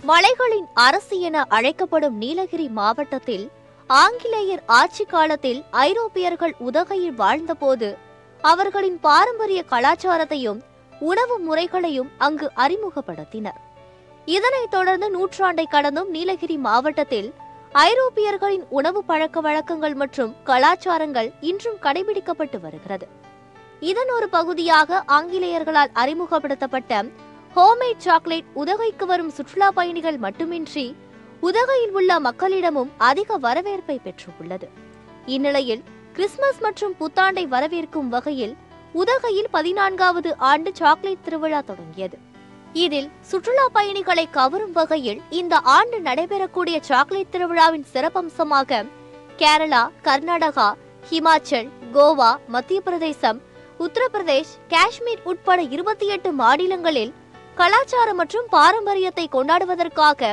மலைகளின் அரசு என அழைக்கப்படும் நீலகிரி மாவட்டத்தில் ஆங்கிலேயர் ஆட்சி காலத்தில் ஐரோப்பியர்கள் உதகையில் வாழ்ந்தபோது அவர்களின் பாரம்பரிய கலாச்சாரத்தையும் உணவு முறைகளையும் அங்கு அறிமுகப்படுத்தினர். இதனைத் தொடர்ந்து நூற்றாண்டை கடந்தும் நீலகிரி மாவட்டத்தில் ஐரோப்பியர்களின் உணவு பழக்க வழக்கங்கள் மற்றும் கலாச்சாரங்கள் இன்றும் கடைபிடிக்கப்பட்டு வருகிறது. இதன் ஒரு பகுதியாக ஆங்கிலேயர்களால் அறிமுகப்படுத்தப்பட்ட ஹோம்மேட் சாக்லேட் உதகைக்கு வரும் சுற்றுலா பயணிகள் மட்டுமின்றி உதகையில் உள்ள மக்களிடமும் அதிக வரவேற்பை பெற்றுள்ளது. இந்நிலையில் கிறிஸ்துமஸ் மற்றும் புத்தாண்டை வரவேற்கும் வகையில் உதகையில் 14வது ஆண்டு சாக்லேட் திருவிழா தொடங்கியது. இதில் சுற்றுலா பயணிகளை கவரும் வகையில் இந்த ஆண்டு நடைபெறக்கூடிய சாக்லேட் திருவிழாவின் சிறப்பம்சமாக கேரளா, கர்நாடகா, ஹிமாச்சல், கோவா, மத்திய பிரதேசம், உத்தரப்பிரதேஷ், காஷ்மீர் உட்பட 28 மாநிலங்களில் கலாச்சாரம் மற்றும் பாரம்பரியத்தை கொண்டாடுவதற்காக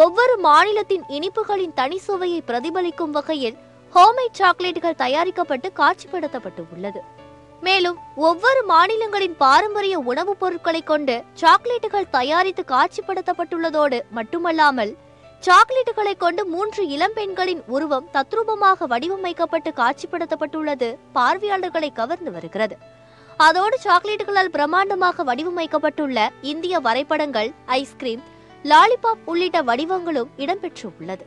ஒவ்வொரு மாநிலத்தின் இனிப்புகளின் தனி சுவையை பிரதிபலிக்கும் வகையில் ஹோம்மேட் சாக்லேட்டுகள் தயாரிக்கப்பட்டு காட்சிப்படுத்தப்பட்டு உள்ளது. மேலும் ஒவ்வொரு மாநிலங்களின் பாரம்பரிய உணவுப் பொருட்களை கொண்டு சாக்லேட்டுகள் தயாரித்து காட்சிப்படுத்தப்பட்டுள்ளதோடு மட்டுமல்லாமல் சாக்லேட்டுகளை கொண்டு 3 இளம்பெண்களின் உருவம் தத்ரூபமாக வடிவமைக்கப்பட்டு காட்சிப்படுத்தப்பட்டுள்ளது பார்வையாளர்களை கவர்ந்து வருகிறது. அதோடு சாக்லேட்டுகளால் பிரம்மாண்டமாக வடிவமைக்கப்பட்டுள்ள இந்திய வரைபடங்கள், ஐஸ்கிரீம், லாலிபாப் உள்ளிட்ட வடிவங்களும் இடம்பெற்றுள்ளது.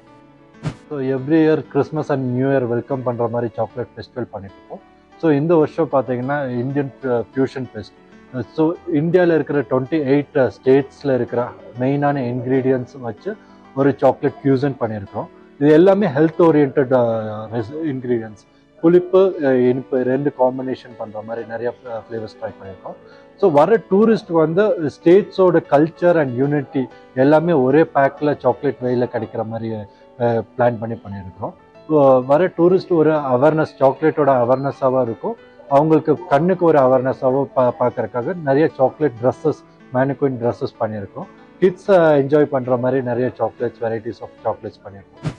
Every year Christmas and new year welcome பண்ணுற மாதிரி சாக்லேட் ஃபெஸ்டிவல் பண்ணிட்டு இருக்கோம். ஸோ இந்த வருஷம் பார்த்தீங்கன்னா இந்தியன் ஃபியூஷன் ஃபெஸ்ட். ஸோ இந்தியாவில் இருக்கிற 28 ஸ்டேட்ஸில் இருக்கிற மெயினான இன்க்ரீடியன்ஸ் வச்சு ஒரு சாக்லேட் ஃபியூஷன் பண்ணியிருக்கிறோம். இது எல்லாமே ஹெல்த் ஓரியன்ட் இன்க்ரீடியன்ஸ். புளிப்பு, இனிப்பு 2 காம்பினேஷன் பண்ணுற மாதிரி நிறைய ஃப்ளேவர்ஸ் ட்ரை பண்ணியிருக்கோம். ஸோ வர டூரிஸ்ட் வந்து ஸ்டேட்ஸோட கல்ச்சர் அண்ட் யூனிட்டி எல்லாமே ஒரே பேக்கில் சாக்லேட் வெயில கிடைக்கிற மாதிரி பிளான் பண்ணியிருக்கிறோம். வர டூரிஸ்ட் ஒரு அவேர்னஸ், சாக்லேட்டோட அவேர்னஸாகவும் இருக்கும், அவங்களுக்கு கண்ணுக்கு ஒரு அவேர்னஸாகவும் பார்க்கறதுக்காக நிறைய சாக்லேட் ட்ரெஸ்ஸஸ், மேனிக்வின் ட்ரெஸ்ஸஸ் பண்ணியிருக்கோம். கிட்ஸ் என்ஜாய் பண்ணுற மாதிரி நிறைய சாக்லேட்ஸ், வெரைட்டிஸ் ஆஃப் சாக்லேட்ஸ் பண்ணியிருக்கோம்.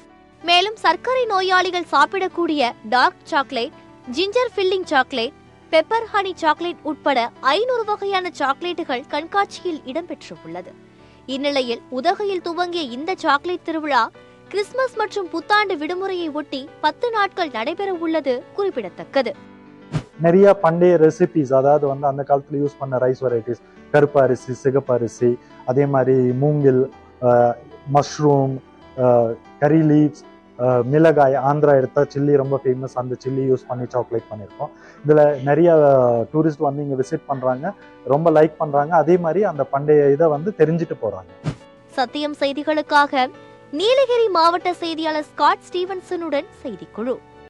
மேலும் சர்க்கரை நோயாளிகள் சாப்பிடக்கூடிய dark chocolate, ginger filling chocolate, pepper honey chocolate உட்பட 500 வகையான சாக்லேட்டுகள் கண்காட்சியில் இடம்பெற்றுள்ளது. இந்நிலையில் உதகையில் துவங்கிய இந்த சாக்லேட் திருவிழா கிறிஸ்துமஸ் மற்றும் புத்தாண்டு விடுமுறையை ஒட்டி 10 நாட்கள் நடைபெற உள்ளது குறிப்பிடத்தக்கது. நிறைய பண்டைய ரெசிபிஸ், அதாவது அந்த காலத்துல யூஸ் பண்ண ரைஸ் வெரைட்டிஸ், கருப்பு அரிசி, சிகப்பு அரிசி, அதே மாதிரி மூங்கில், மஷ்ரூம், கரி லீவ்ஸ், மிளகாய், ஆந்திரா எடுத்தா சில்லி ரொம்ப ஃபேமஸ், அந்த சில்லி யூஸ் பண்ணி சாக்லேட் பண்ணியிருக்கோம். இதில் நிறைய டூரிஸ்ட் இங்கே விசிட் பண்ணுறாங்க, ரொம்ப லைக் பண்ணுறாங்க. அதே மாதிரி அந்த பண்டைய இதை தெரிஞ்சுட்டு போகிறாங்க. சத்தியம் செய்திகளுக்காக நீலகிரி மாவட்ட செய்தியாளர் ஸ்காட் ஸ்டீவன்சனுடன் செய்திக்குழு.